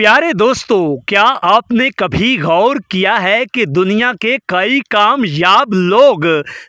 پیارے دوستو، کیا آپ نے کبھی غور کیا ہے کہ دنیا کے کئی کامیاب لوگ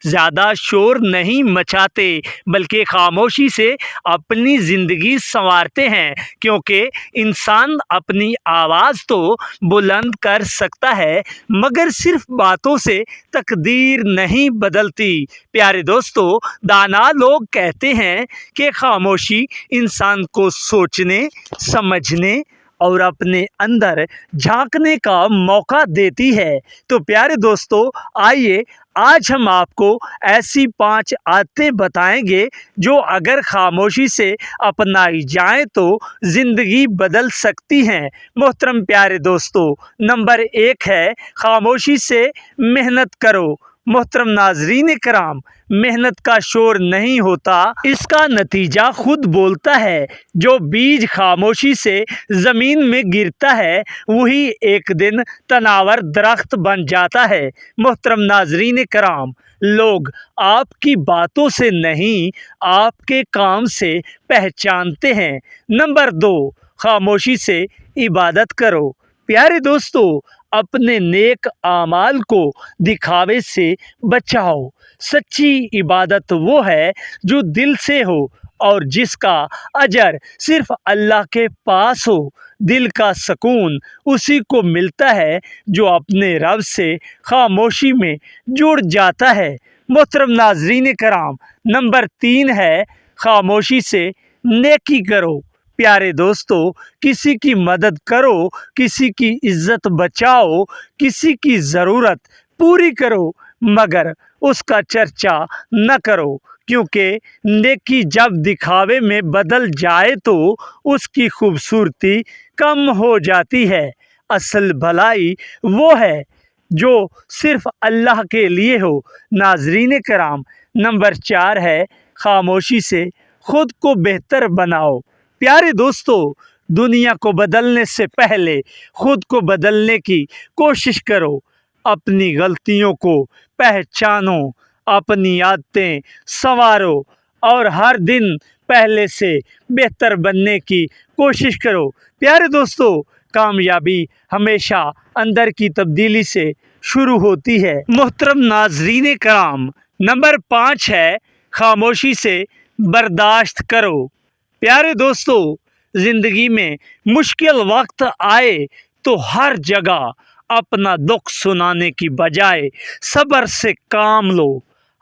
زیادہ شور نہیں مچاتے بلکہ خاموشی سے اپنی زندگی سنوارتے ہیں؟ کیونکہ انسان اپنی آواز تو بلند کر سکتا ہے مگر صرف باتوں سے تقدیر نہیں بدلتی۔ پیارے دوستو، دانا لوگ کہتے ہیں کہ خاموشی انسان کو سوچنے، سمجھنے اور اپنے اندر جھانکنے کا موقع دیتی ہے۔ تو پیارے دوستو، آئیے آج ہم آپ کو ایسی 5 عادتیں بتائیں گے جو اگر خاموشی سے اپنائی جائیں تو زندگی بدل سکتی ہیں۔ محترم پیارے دوستو، نمبر 1 ہے خاموشی سے محنت کرو۔ محترم ناظرین کرام، محنت کا شور نہیں ہوتا، اس کا نتیجہ خود بولتا ہے۔ جو بیج خاموشی سے زمین میں گرتا ہے وہی ایک دن تناور درخت بن جاتا ہے۔ محترم ناظرین کرام، لوگ آپ کی باتوں سے نہیں، آپ کے کام سے پہچانتے ہیں۔ نمبر 2، خاموشی سے عبادت کرو۔ پیارے دوستو، اپنے نیک اعمال کو دکھاوے سے بچاؤ۔ سچی عبادت وہ ہے جو دل سے ہو اور جس کا اجر صرف اللہ کے پاس ہو۔ دل کا سکون اسی کو ملتا ہے جو اپنے رب سے خاموشی میں جڑ جاتا ہے۔ محترم ناظرین کرام، نمبر 3 ہے خاموشی سے نیکی کرو۔ پیارے دوستو، کسی کی مدد کرو، کسی کی عزت بچاؤ، کسی کی ضرورت پوری کرو مگر اس کا چرچا نہ کرو، کیونکہ نیکی جب دکھاوے میں بدل جائے تو اس کی خوبصورتی کم ہو جاتی ہے۔ اصل بھلائی وہ ہے جو صرف اللہ کے لیے ہو۔ ناظرین کرام، نمبر 4 ہے خاموشی سے خود کو بہتر بناؤ۔ پیارے دوستو، دنیا کو بدلنے سے پہلے خود کو بدلنے کی کوشش کرو۔ اپنی غلطیوں کو پہچانو، اپنی عادتیں سنوارو اور ہر دن پہلے سے بہتر بننے کی کوشش کرو۔ پیارے دوستو، کامیابی ہمیشہ اندر کی تبدیلی سے شروع ہوتی ہے۔ محترم ناظرین کرام، نمبر 5 ہے خاموشی سے برداشت کرو۔ پیارے دوستو، زندگی میں مشکل وقت آئے تو ہر جگہ اپنا دکھ سنانے کی بجائے صبر سے کام لو۔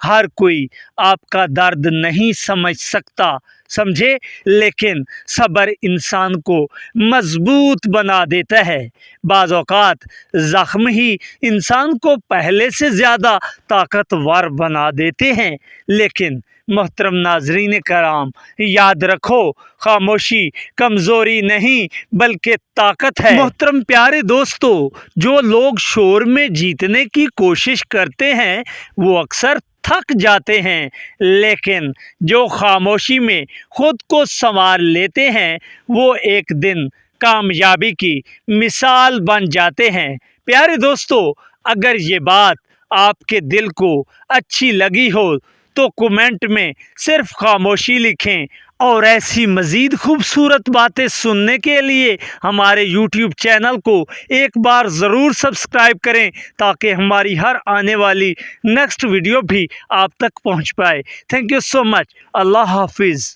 ہر کوئی آپ کا درد نہیں سمجھ سکتا، سمجھے، لیکن صبر انسان کو مضبوط بنا دیتا ہے۔ بعض اوقات زخم ہی انسان کو پہلے سے زیادہ طاقتور بنا دیتے ہیں۔ لیکن محترم ناظرین کرام، یاد رکھو، خاموشی کمزوری نہیں بلکہ طاقت ہے۔ محترم پیارے دوستو، جو لوگ شور میں جیتنے کی کوشش کرتے ہیں وہ اکثر تھک جاتے ہیں، لیکن جو خاموشی میں خود کو سنوار لیتے ہیں وہ ایک دن کامیابی کی مثال بن جاتے ہیں۔ پیارے دوستو، اگر یہ بات آپ کے دل کو اچھی لگی ہو تو کمنٹ میں صرف خاموشی لکھیں، اور ایسی مزید خوبصورت باتیں سننے کے لیے ہمارے یوٹیوب چینل کو ایک بار ضرور سبسکرائب کریں تاکہ ہماری ہر آنے والی نیکسٹ ویڈیو بھی آپ تک پہنچ پائے۔ تھینک یو سو مچ۔ اللہ حافظ۔